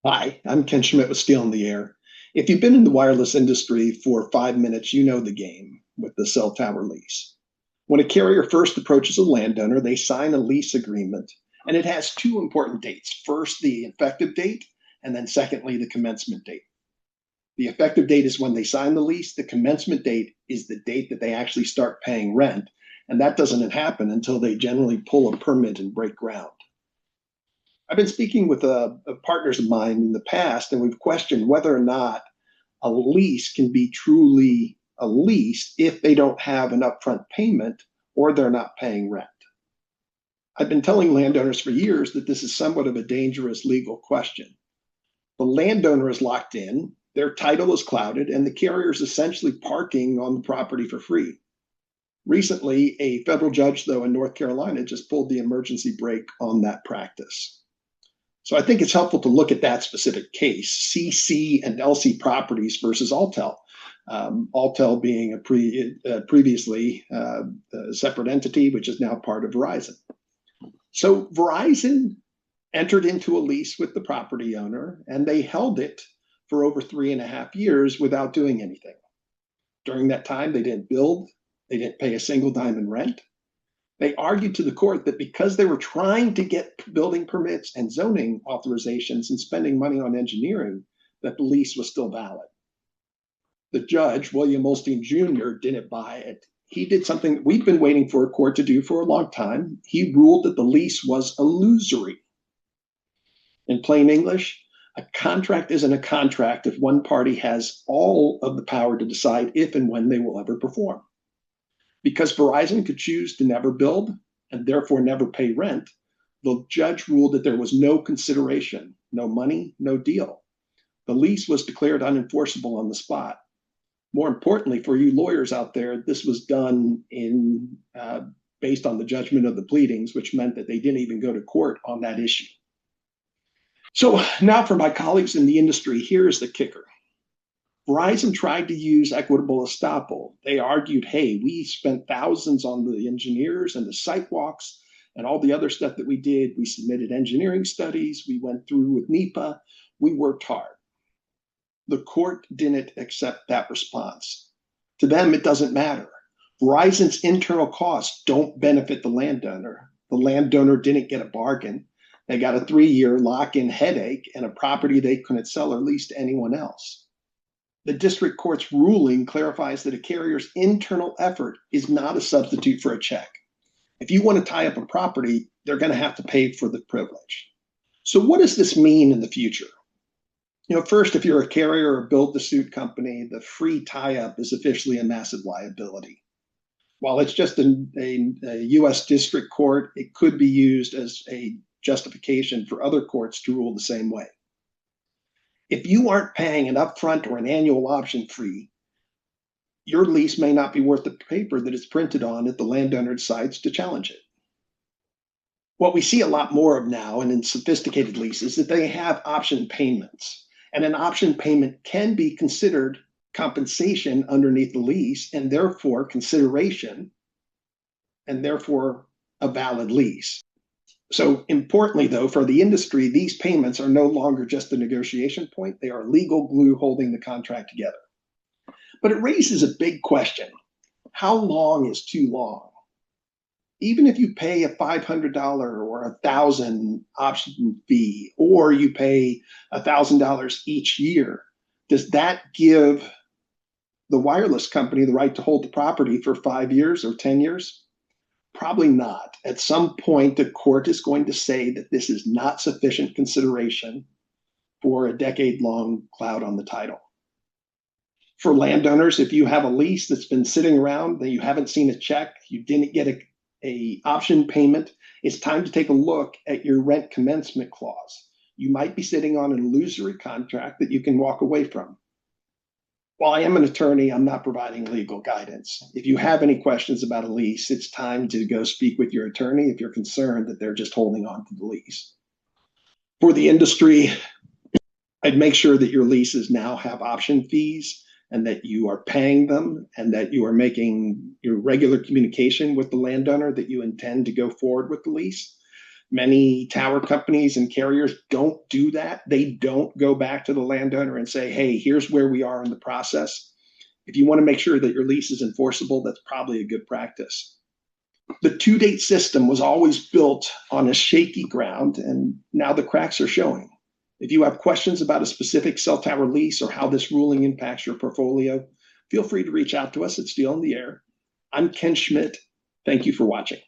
Hi, I'm Ken Schmidt with Steel in the Air. If you've been in the wireless industry for 5 minutes, you know the game with the cell tower lease. When a carrier first approaches a landowner, they sign a lease agreement, and it has two important dates. First, the effective date, and then secondly, the commencement date. The effective date is when they sign the lease. The commencement date is the date that they actually start paying rent, and that doesn't happen until they generally pull a permit and break ground. I've been speaking with partners of mine in the past, and we've questioned whether or not a lease can be truly a lease if they don't have an upfront payment or they're not paying rent. I've been telling landowners for years that this is somewhat of a dangerous legal question. The landowner is locked in, their title is clouded, and the carrier is essentially parking on the property for free. Recently, a federal judge, though, in North Carolina just pulled the emergency brake on that practice. So I think it's helpful to look at that specific case, CC and LC Properties versus Alltel. Alltel being a previously a separate entity, which is now part of Verizon. So Verizon entered into a lease with the property owner, and they held it for over 3.5 years without doing anything. During that time, they didn't build, they didn't pay a single dime in rent. They argued to the court that because they were trying to get building permits and zoning authorizations and spending money on engineering, that the lease was still valid. The judge, William Olstein Jr., didn't buy it. He did something that we've been waiting for a court to do for a long time. He ruled that the lease was illusory. In plain English, a contract isn't a contract if one party has all of the power to decide if and when they will ever perform. Because Verizon could choose to never build and therefore never pay rent, the judge ruled that there was no consideration, no money, no deal. The lease was declared unenforceable on the spot. More importantly, for you lawyers out there, this was done based on the judgment of the pleadings, which meant that they didn't even go to court on that issue. So now for my colleagues in the industry, here's the kicker. Verizon tried to use equitable estoppel. They argued, hey, we spent thousands on the engineers and the site walks and all the other stuff that we did. We submitted engineering studies. We went through with NEPA. We worked hard. The court didn't accept that response. To them, it doesn't matter. Verizon's internal costs don't benefit the landowner. The landowner didn't get a bargain. They got a 3-year lock-in headache and a property they couldn't sell or lease to anyone else. The district court's ruling clarifies that a carrier's internal effort is not a substitute for a check. If you want to tie up a property, they're going to have to pay for the privilege. So what does this mean in the future? First, if you're a carrier or build-to-suit company, the free tie-up is officially a massive liability. While it's just a U.S. district court, it could be used as a justification for other courts to rule the same way. If you aren't paying an upfront or an annual option fee, your lease may not be worth the paper that it's printed on if the landowner decides to challenge it. What we see a lot more of now and in sophisticated leases is that they have option payments. And an option payment can be considered compensation underneath the lease and therefore consideration and therefore a valid lease. So importantly, though, for the industry, these payments are no longer just a negotiation point. They are legal glue holding the contract together. But it raises a big question. How long is too long? Even if you pay a $500 or $1,000 option fee, or you pay $1,000 each year, does that give the wireless company the right to hold the property for 5 years or 10 years? Probably not. At some point, the court is going to say that this is not sufficient consideration for a decade-long cloud on the title. For landowners, if you have a lease that's been sitting around, that you haven't seen a check, you didn't get a option payment, it's time to take a look at your rent commencement clause. You might be sitting on an illusory contract that you can walk away from. While I am an attorney, I'm not providing legal guidance. If you have any questions about a lease, it's time to go speak with your attorney if you're concerned that they're just holding on to the lease. For the industry, I'd make sure that your leases now have option fees and that you are paying them and that you are making your regular communication with the landowner that you intend to go forward with the lease. Many tower companies and carriers don't do that. They don't go back to the landowner and say, hey, here's where we are in the process. If you want to make sure that your lease is enforceable, that's probably a good practice. The two-date system was always built on a shaky ground, and now the cracks are showing. If you have questions about a specific cell tower lease or how this ruling impacts your portfolio, feel free to reach out to us at Steel in the Air. I'm Ken Schmidt. Thank you for watching.